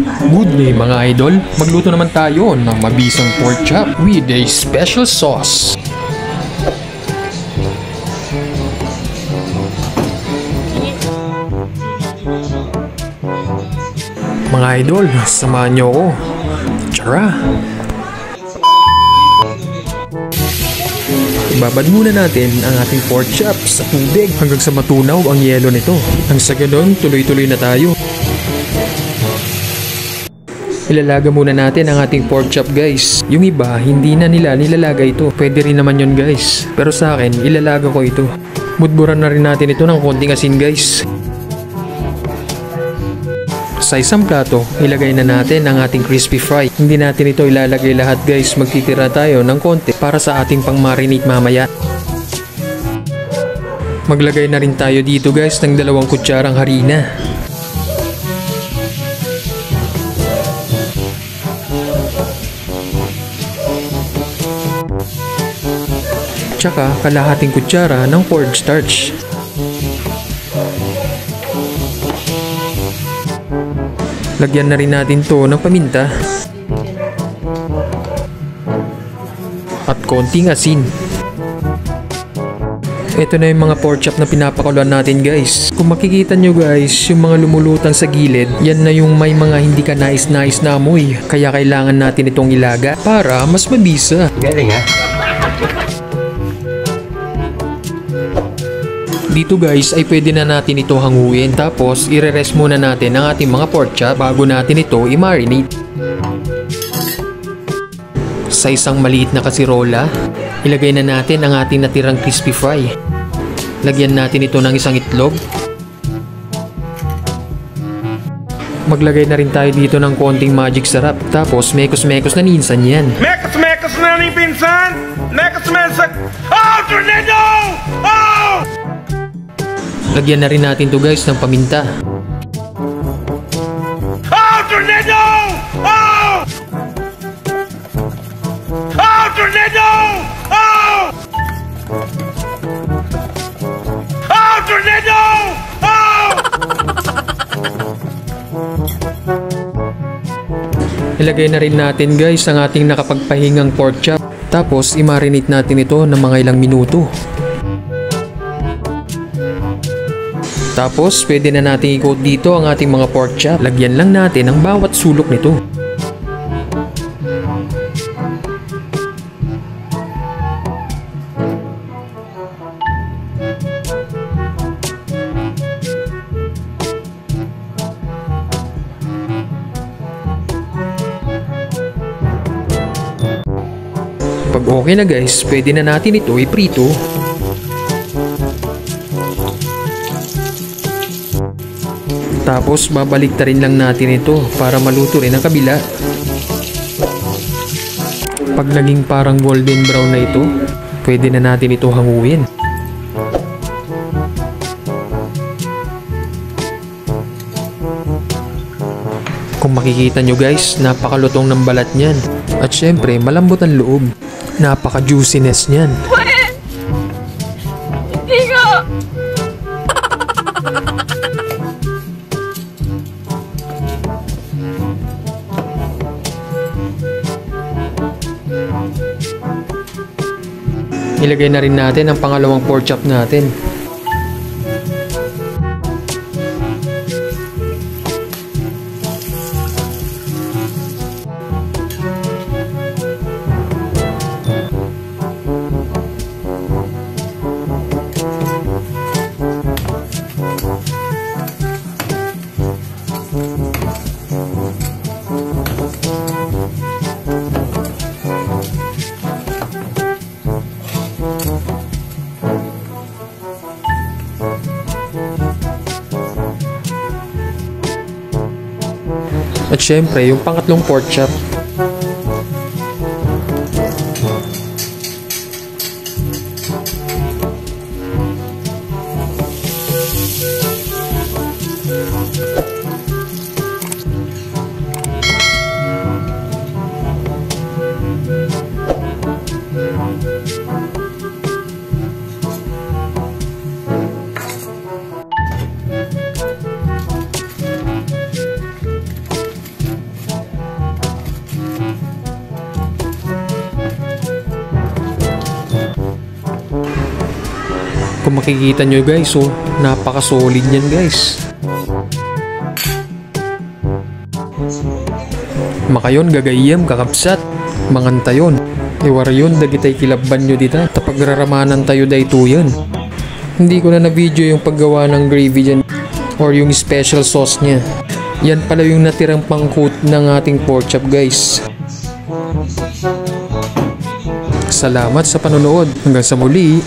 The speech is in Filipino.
Good day mga idol, magluto naman tayo ng mabisang pork chop with a special sauce. Mga idol, samahan nyo ako. Tara! Ibabad muna natin ang ating pork chop sa tubig hanggang sa matunaw ang yelo nito. Nang sa ganun, tuloy-tuloy na tayo. Ilalaga muna natin ang ating pork chop guys. Yung iba, hindi na nila nilalagay ito. Pwede rin naman yun guys. Pero sa akin, ilalaga ko ito. Mudburan na rin natin ito ng konting asin guys. Sa isang plato, ilagay na natin ang ating crispy fry. Hindi natin ito ilalagay lahat guys. Magtitira tayo ng konti para sa ating pang-marinate mamaya. Maglagay na rin tayo dito guys ng 2 kutsarang harina. Tsaka kalahating kutsara ng cornstarch. Lagyan na rin natin to ng paminta at konting asin. Ito na yung mga pork chop na pinapakuluan natin guys. Kung makikita nyo guys, yung mga lumulutang sa gilid, yan na yung may mga hindi ka nais-nais na amoy. Kaya kailangan natin itong ilaga para mas mabisa. Galing ha? Dito guys ay pwede na natin ito hanguin. Tapos ire-rest muna natin ang ating mga pork chop bago natin ito i-marinate. Sa isang maliit na kasirola, ilagay na natin ang ating natirang crispy fry. Lagyan natin ito ng isang itlog. Maglagay na rin tayo dito ng konting magic sarap. Tapos mekos-mekos na ninsan yan. Mekos-mekos na ni pinsan! Mekos-mekos! Oh! Tornado! Oh! Lagyan na rin natin to guys ng paminta. Oh! Tornado! Oh! Oh! Tornado! Oh! Oh! Tornado! Oh! Ilagay na rin natin guys ang ating nakapagpahingang pork chop. Tapos i-marinate natin ito ng mga ilang minuto. Tapos pwede na natin i-coat dito ang ating mga pork chop. Lagyan lang natin ang bawat sulok nito. Pag okay na guys, pwede na natin ito iprito. Tapos babaliktarin lang natin ito para maluto rin ang kabila. Pag naging parang golden brown na ito, pwede na natin ito hanguin. Kung makikita nyo guys, napakalutong ng balat niyan. At syempre, malambot ang loob. Napaka-juiciness niyan. Hindi ko! Ilagay na rin natin ang pangalawang pork chop natin. At syempre, yung pangatlong pork chop. makikita nyo guys, oh, napaka-solid yan guys. Makayon gagayem kakapsat, mangantayon. Iwar yun dagitay kilabban nyo dita, tapag raramanan tayo dayto yan. Hindi ko na video yung paggawa ng gravy dyan or yung special sauce niya. Yan pala yung natirang pangkut ng ating pork chop guys. Salamat sa panonood. Hanggang sa muli.